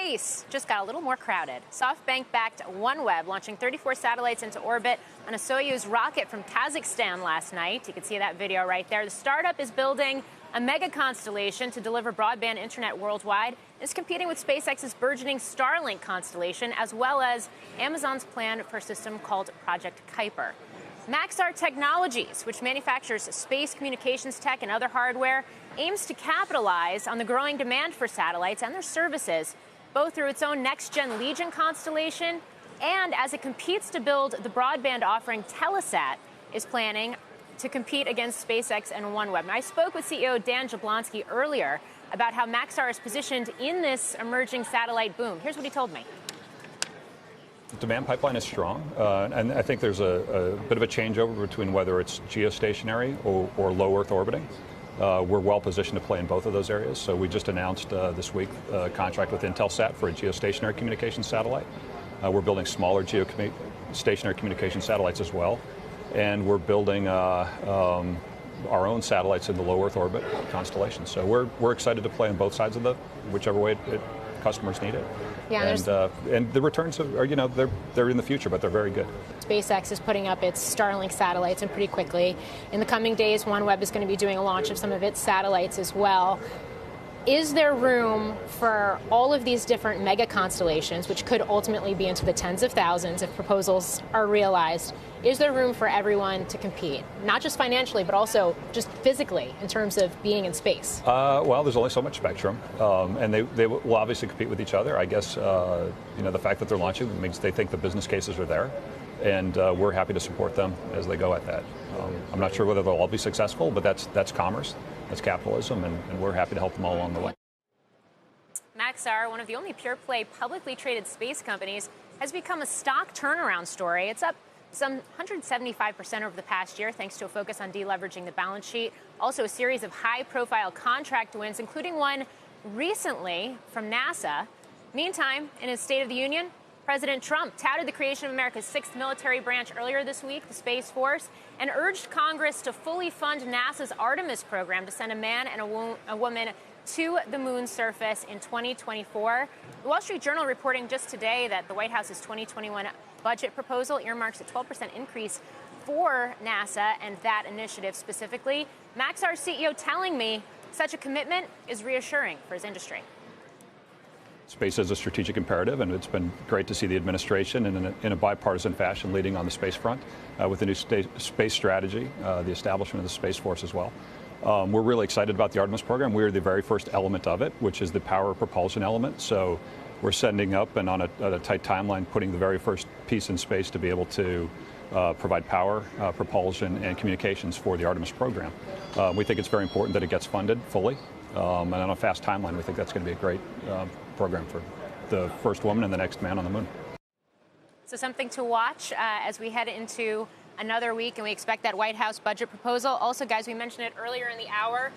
Space just got a little more crowded. SoftBank-backed ONEWEB launching 34 satellites into orbit on a Soyuz rocket from Kazakhstan last night. You can see that video right there. The startup is building a mega constellation to deliver broadband internet worldwide. It's competing with SpaceX's burgeoning Starlink constellation, as well as Amazon's plan for a system called Project Kuiper. Maxar Technologies, which manufactures space communications tech and other hardware, aims to capitalize on the growing demand for satellites and their services, both through its own next-gen Legion constellation and as it competes to build the broadband offering Telesat is planning to compete against SpaceX and ONEWEB. Now, I spoke with CEO Dan Jablonsky earlier about how Maxar is positioned in this emerging satellite boom. Here's what he told me. The demand pipeline is strong, and I think there's a bit of a changeover between whether it's geostationary or low Earth orbiting. We're well positioned to play in both of those areas. So we just announced this week a contract with Intelsat for a geostationary communications satellite. We're building smaller geostationary communication satellites as well, and we're building our own satellites in the low Earth orbit constellation. So we're excited to play on both sides of whichever way customers need it. Yeah, and the returns are, they're in the future, but they're very good. SpaceX is putting up its Starlink satellites, and pretty quickly. In the coming days, ONEWEB is going to be doing a launch of some of its satellites as well. Is there room for all of these different mega constellations, which could ultimately be into the tens of thousands if proposals are realized? Is there room for everyone to compete, not just financially, but also just physically in terms of being in space? Well, there's only so much spectrum, and they will obviously compete with each other. I guess the fact that they're launching means they think the business cases are there, and we're happy to support them as they go at that. I'm not sure whether they'll all be successful, but that's commerce. That's capitalism, and we're happy to help them all along the way. Maxar, one of the only pure-play publicly traded space companies, has become a stock turnaround story. It's up some 175% over the past year, thanks to a focus on deleveraging the balance sheet. Also, a series of high-profile contract wins, including one recently from NASA. Meantime, in his State of the Union, President Trump touted the creation of America's sixth military branch earlier this week, the Space Force, and urged Congress to fully fund NASA's Artemis program to send a man and a woman to the moon's surface in 2024. The Wall Street Journal reporting just today that the White House's 2021 budget proposal earmarks a 12% increase for NASA and that initiative specifically. Maxar CEO telling me such a commitment is reassuring for his industry. Space is a strategic imperative, and it's been great to see the administration in a bipartisan fashion leading on the space front with the new space strategy, the establishment of the Space Force as well. We're really excited about the Artemis program. We're the very first element of it, which is the power propulsion element. So we're sending up and on a tight timeline, putting the very first piece in space to be able to provide power, propulsion, and communications for the Artemis program. We think it's very important that it gets funded fully, and on a fast timeline. We think that's going to be a great program for the first woman and the next man on the moon. So something to watch as we head into another week, and we expect that White House budget proposal. Also, guys, we mentioned it earlier in the hour,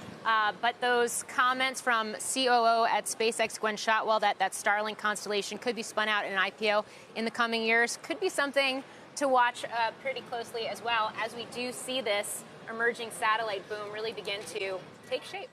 but those comments from COO at SpaceX, Gwen Shotwell, that Starlink constellation could be spun out in an IPO in the coming years, could be something to watch pretty closely as well as we do see this emerging satellite boom really begin to take shape.